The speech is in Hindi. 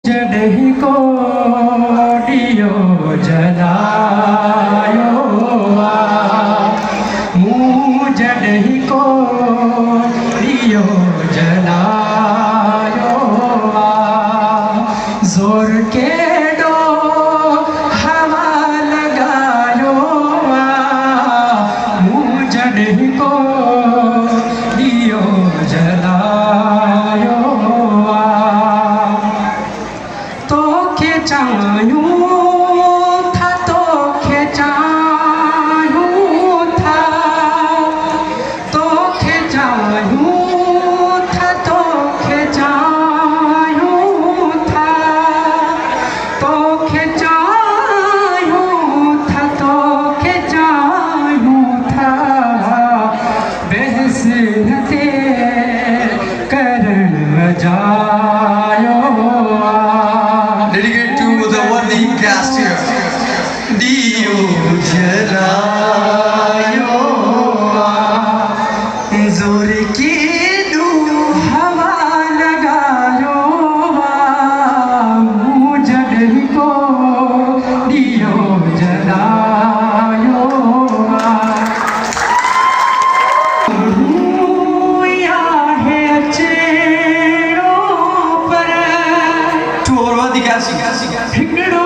जॾहिं को ॾियो जलायो मूं जॾहिं को ॾियो जलायो ज़ोर केॾो हवा लॻायो मूं जॾहिं को ॾियो जलायो तोखे चाहियूं था तोखे चाहियूं था तोखे चाहियूं था तोखे चाहियूं था तोखे चाहियूं था तोखे चाहियूं था बहस न ते करण जायो Dedicate to the worthy guest here. Diyo jalayo ज़ोर केॾो हवा लॻायो मूं जॾहिं को ॾियो जलायो आहे अचेड़ो पर to our worthy guest. हिकिड़ो